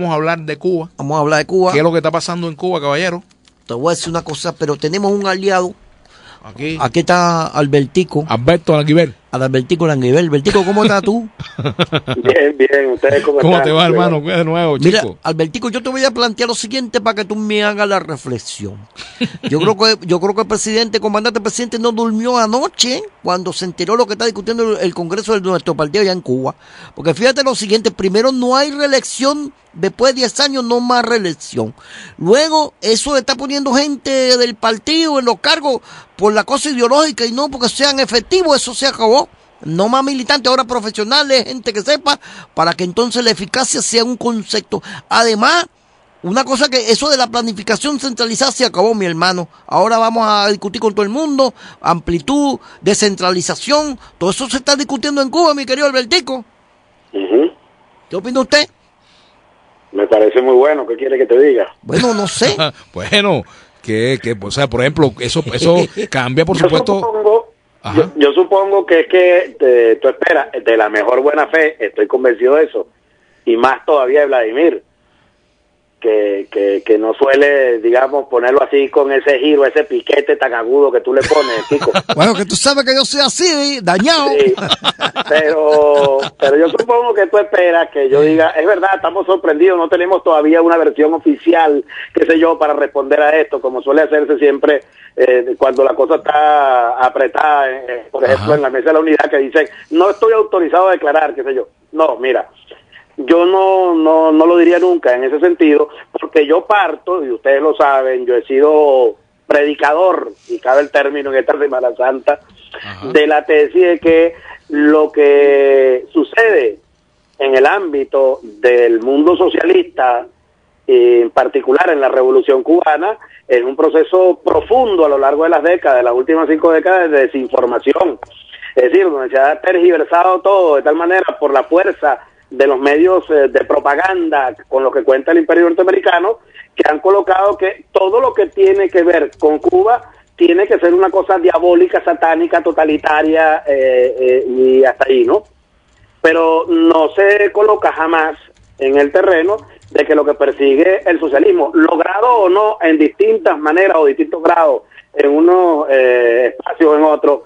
Vamos a hablar de Cuba. Vamos a hablar de Cuba. ¿Qué es lo que está pasando en Cuba, caballero? Te voy a decir una cosa, pero tenemos un aliado. Aquí está Albertico. Alberto Languiver. Albertico Languiver. Albertico, ¿cómo estás tú? Bien. ¿Ustedes cómo están? ¿Cómo te va, hermano? De nuevo, chico. Mira, Albertico, yo te voy a plantear lo siguiente para que tú me hagas la reflexión. Yo creo que el presidente, comandante presidente, no durmió anoche cuando se enteró lo que está discutiendo el Congreso de nuestro partido allá en Cuba. Porque fíjate lo siguiente, primero no hay reelección, después de 10 años no más reelección. Luego, eso está poniendo gente del partido en los cargos por la cosa ideológica y no porque sean efectivos, eso se acabó. No más militantes, ahora profesionales, gente que sepa, para que entonces la eficacia sea un concepto. Además, una cosa que eso de la planificación centralizada se acabó, mi hermano. Ahora vamos a discutir con todo el mundo, amplitud, descentralización, todo eso se está discutiendo en Cuba, mi querido Albertico. ¿Qué opina usted? Me parece muy bueno, ¿qué quiere que te diga? Bueno, no sé. Bueno, o sea, por ejemplo, eso cambia, por supuesto. Yo supongo que es que tú esperas de la mejor buena fe, estoy convencido de eso, y más todavía de Vladimir, que no suele, digamos, ponerlo así con ese giro, ese piquete tan agudo que tú le pones, Kiko. Bueno, que tú sabes que yo soy así, dañado. Sí, pero yo supongo que tú esperas que yo diga, es verdad, estamos sorprendidos, no tenemos todavía una versión oficial, qué sé yo, para responder a esto, como suele hacerse siempre cuando la cosa está apretada, por ejemplo, en la mesa de la unidad, que dicen, no estoy autorizado a declarar, qué sé yo. No, mira, yo no lo diría nunca en ese sentido, porque yo parto, y ustedes lo saben, yo he sido predicador, y cabe el término en esta Semana Santa, de la tesis de que lo que sucede en el ámbito del mundo socialista, en particular en la Revolución Cubana, es un proceso profundo a lo largo de las décadas, de las últimas 5 décadas, de desinformación. Es decir, donde se ha tergiversado todo de tal manera por la fuerza de los medios de propaganda con lo que cuenta el Imperio norteamericano, que han colocado que todo lo que tiene que ver con Cuba tiene que ser una cosa diabólica, satánica, totalitaria, y hasta ahí, ¿no? Pero no se coloca jamás en el terreno de que lo que persigue el socialismo, logrado o no en distintas maneras o distintos grados, en unos espacios o en otros,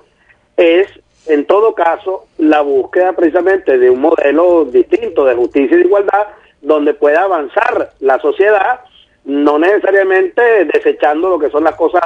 es en todo caso la búsqueda precisamente de un modelo distinto de justicia y de igualdad donde pueda avanzar la sociedad, no necesariamente desechando lo que son las cosas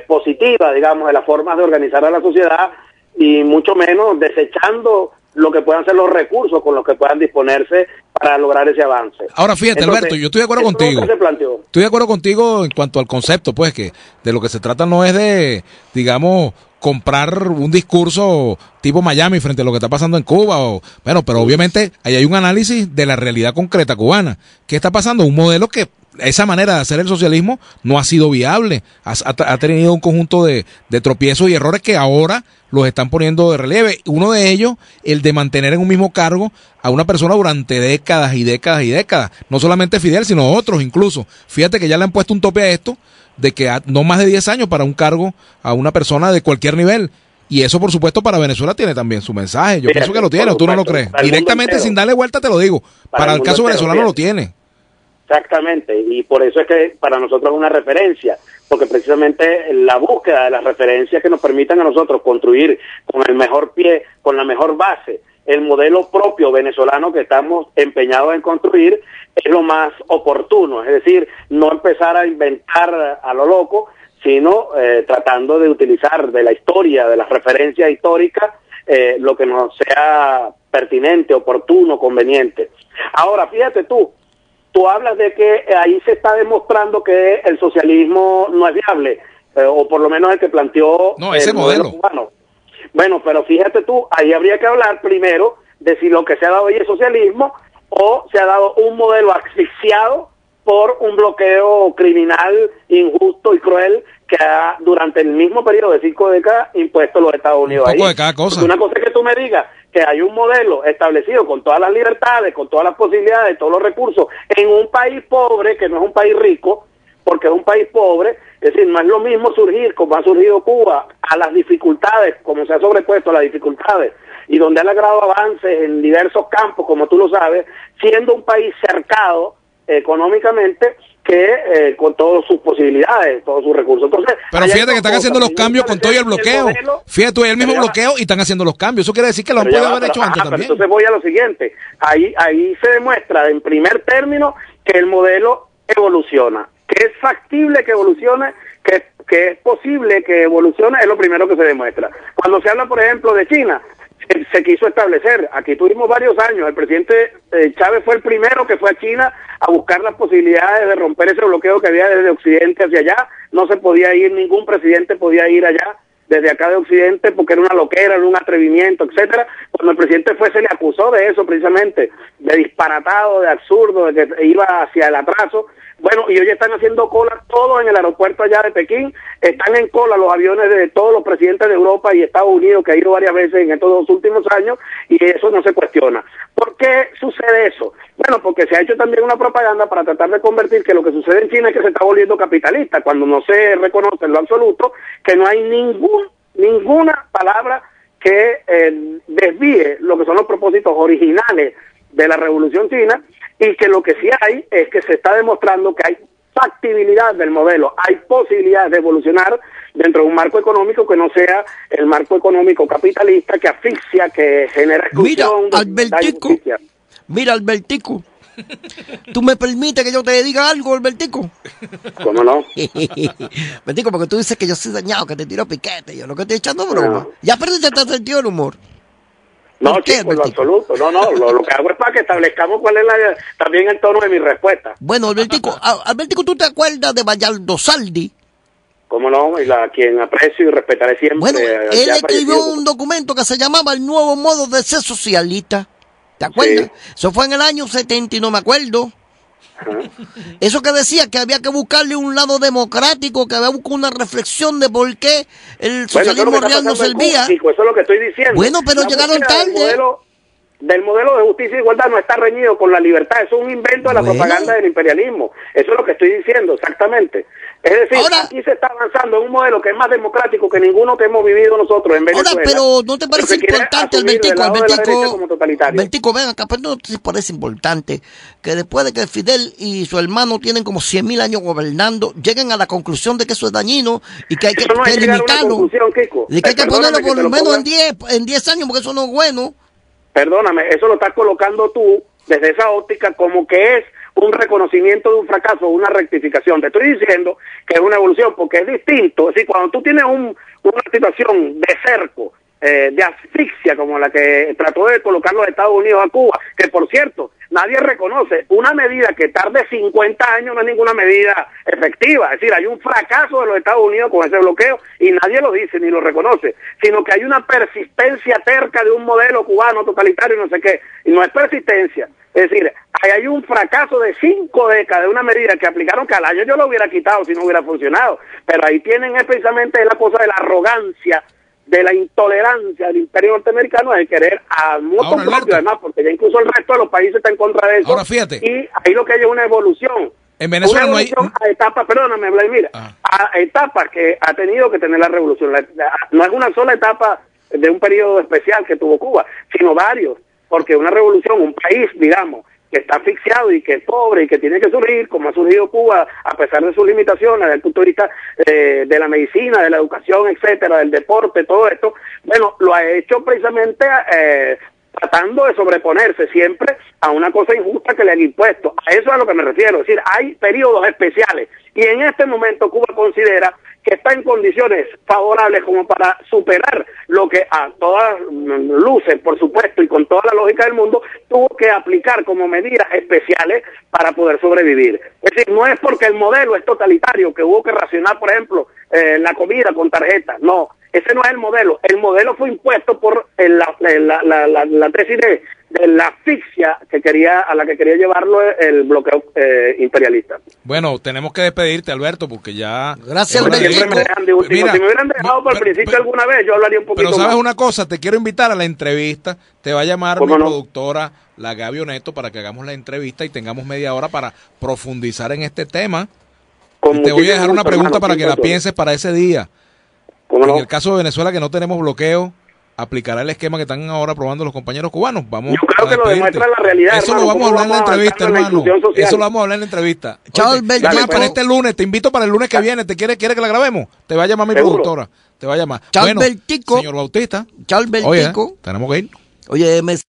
positivas, digamos, de las formas de organizar a la sociedad, y mucho menos desechando lo que puedan ser los recursos con los que puedan disponerse para lograr ese avance. Ahora fíjate, entonces, Alberto, yo estoy de acuerdo contigo. Estoy de acuerdo contigo en cuanto al concepto, pues, que de lo que se trata no es de, digamos, comprar un discurso tipo Miami frente a lo que está pasando en Cuba, pero obviamente ahí hay un análisis de la realidad concreta cubana. ¿Qué está pasando? Un modelo que esa manera de hacer el socialismo no ha sido viable, ha tenido un conjunto de tropiezos y errores que ahora los están poniendo de relieve. Uno de ellos, el de mantener en un mismo cargo a una persona durante décadas y décadas y décadas, no solamente Fidel, sino otros incluso. Fíjate que ya le han puesto un tope a esto, de que no más de 10 años para un cargo a una persona de cualquier nivel. Y eso, por supuesto, para Venezuela tiene también su mensaje. Yo pienso que lo tiene, o tú no lo crees. Directamente, sin darle vuelta, te lo digo. Para el caso venezolano lo tiene. Exactamente, y por eso es que para nosotros es una referencia, porque precisamente la búsqueda de las referencias que nos permitan a nosotros construir con el mejor pie, con la mejor base, el modelo propio venezolano que estamos empeñados en construir, es lo más oportuno. Es decir, no empezar a inventar a lo loco, sino tratando de utilizar de la historia, de las referencias históricas, lo que nos sea pertinente, oportuno, conveniente. Ahora, fíjate tú hablas de que ahí se está demostrando que el socialismo no es viable, o por lo menos el que planteó ese el modelo cubano. Bueno, pero fíjate tú, ahí habría que hablar primero de si lo que se ha dado ahí es socialismo o se ha dado un modelo asfixiado por un bloqueo criminal, injusto y cruel que ha, durante el mismo periodo de 5 décadas, impuesto los Estados Unidos. Un poco de cada cosa. Porque una cosa es que tú me digas que hay un modelo establecido con todas las libertades, con todas las posibilidades, todos los recursos, en un país pobre, que no es un país rico, porque es un país pobre. Es decir, no es lo mismo surgir como ha surgido Cuba a las dificultades, como se ha sobrepuesto a las dificultades, y donde ha logrado avances en diversos campos, como tú lo sabes, siendo un país cercado económicamente que con todas sus posibilidades, todos sus recursos. Entonces, pero fíjate que están haciendo los cambios con todo y el bloqueo. Fíjate tú, el mismo bloqueo y están haciendo los cambios. Eso quiere decir que lo han podido haber hecho antes también. Entonces voy a lo siguiente. Ahí se demuestra en primer término que el modelo evoluciona, que es factible que evolucione, que es posible que evolucione, es lo primero que se demuestra. Cuando se habla, por ejemplo, de China, se quiso establecer, aquí tuvimos varios años, el presidente Chávez fue el primero que fue a China a buscar las posibilidades de romper ese bloqueo que había desde Occidente hacia allá. No se podía ir, ningún presidente podía ir allá desde acá de Occidente porque era una loquera, era un atrevimiento, etcétera. Cuando el presidente fue, se le acusó de eso precisamente, de disparatado, de absurdo, de que iba hacia el atraso. Bueno, y hoy están haciendo cola todos en el aeropuerto allá de Pekín, están en cola los aviones de todos los presidentes de Europa y Estados Unidos que ha ido varias veces en estos 2 últimos años, y eso no se cuestiona. ¿Por qué sucede eso? Bueno, porque se ha hecho también una propaganda para tratar de convertir que lo que sucede en China es que se está volviendo capitalista, cuando no se reconoce en lo absoluto que no hay ninguna palabra que desvíe lo que son los propósitos originales de la Revolución China, y que lo que sí hay es que se está demostrando que hay factibilidad del modelo, hay posibilidades de evolucionar dentro de un marco económico que no sea el marco económico capitalista que asfixia, que genera exclusión. Mira, Albertico, ¿tú me permites que yo te diga algo, Albertico? ¿Cómo no? Albertico, porque tú dices que yo soy dañado, que te tiro piquete, yo lo que estoy echando broma. No. Ya perdiste el sentido del humor. No, chico, en lo absoluto. No, lo que hago es para que establezcamos cuál es también el tono de mi respuesta. Bueno, Albertico, ¿tú te acuerdas de Bayardo Saldi? ¿Cómo no? Y quien aprecio y respetaré siempre. Bueno, él escribió un documento que se llamaba El Nuevo Modo de Ser Socialista. ¿Te acuerdas? Sí. Eso fue en el año 70 y no me acuerdo. Eso que decía que había que buscarle un lado democrático, que había que buscar una reflexión de por qué el socialismo real no servía. Chico, eso es lo que estoy diciendo. Bueno, pero llegaron tarde. Del modelo de justicia e igualdad no está reñido con la libertad, eso es un invento de la propaganda del imperialismo. Eso es lo que estoy diciendo, exactamente. Es decir, ahora, aquí se está avanzando en un modelo que es más democrático que ninguno que hemos vivido nosotros en Venezuela. Ahora, pero ¿no te parece importante, Albertico, ven acá, pero ¿no te parece importante que después de que Fidel y su hermano tienen como 100.000 años gobernando, lleguen a la conclusión de que eso es dañino y que hay que limitarlo? Y que hay que ponerlo por lo menos en 10 años, porque eso no es bueno. Perdóname, eso lo estás colocando tú desde esa óptica como que es un reconocimiento de un fracaso, una rectificación. Te estoy diciendo que es una evolución porque es distinto. Es decir, cuando tú tienes una situación de cerco, de asfixia como la que trató de colocar los Estados Unidos a Cuba, que por cierto, nadie reconoce una medida que tarde 50 años, no es ninguna medida efectiva. Es decir, hay un fracaso de los Estados Unidos con ese bloqueo y nadie lo dice ni lo reconoce, sino que hay una persistencia terca de un modelo cubano totalitario y no sé qué, y no es persistencia. Es decir, hay un fracaso de 5 décadas de una medida que aplicaron que al año yo lo hubiera quitado si no hubiera funcionado, pero ahí tienen precisamente la cosa de la arrogancia, de la intolerancia del imperio norteamericano, de querer a modo propio, además, porque ya incluso el resto de los países está en contra de eso. Ahora fíjate. Y ahí lo que hay es una evolución. En Venezuela no hay... a etapas, perdóname, Vladimir, a etapas que ha tenido que tener la revolución. No es una sola etapa de un periodo especial que tuvo Cuba, sino varios, porque una revolución, un país, digamos, que está asfixiado y que es pobre y que tiene que surgir, como ha surgido Cuba, a pesar de sus limitaciones, desde el punto de vista de la medicina, de la educación, etcétera, del deporte, todo esto, bueno, lo ha hecho precisamente tratando de sobreponerse siempre a una cosa injusta que le han impuesto. A eso es a lo que me refiero, es decir, hay periodos especiales, y en este momento Cuba considera que está en condiciones favorables como para superar lo que a todas luces, por supuesto, y con toda la lógica del mundo, tuvo que aplicar como medidas especiales para poder sobrevivir. Es decir, no es porque el modelo es totalitario, que hubo que racionar, por ejemplo, la comida con tarjetas, no, ese no es el modelo fue impuesto por la tesis de la asfixia a la que quería llevarlo el bloqueo imperialista. Bueno, tenemos que despedirte, Alberto, porque ya... Gracias, Alberto. Si me hubieran dejado por el principio alguna vez, yo hablaría un poquito más. Pero ¿sabes una cosa? Te quiero invitar a la entrevista. Te va a llamar mi productora, la Gaby Oneto, para que hagamos la entrevista y tengamos media hora para profundizar en este tema. Y te voy a dejar una pregunta para que la pienses para ese día. En el caso de Venezuela, que no tenemos bloqueo, aplicará el esquema que están ahora probando los compañeros cubanos. Vamos Yo creo a que lo despedirte. demuestra la realidad. Eso hermano. lo vamos a ¿Cómo hablar en la entrevista, avanzando hermano. inclusión social? Eso lo vamos a hablar en la entrevista. Charles Oye, Beltico. llama para este lunes, te invito para el lunes que viene. ¿Quiere que la grabemos? Te va a llamar mi Seguro. productora. Te va a llamar. Charles Bueno, Beltico. señor Bautista. Charles Oye, Beltico. tenemos que ir. Oye,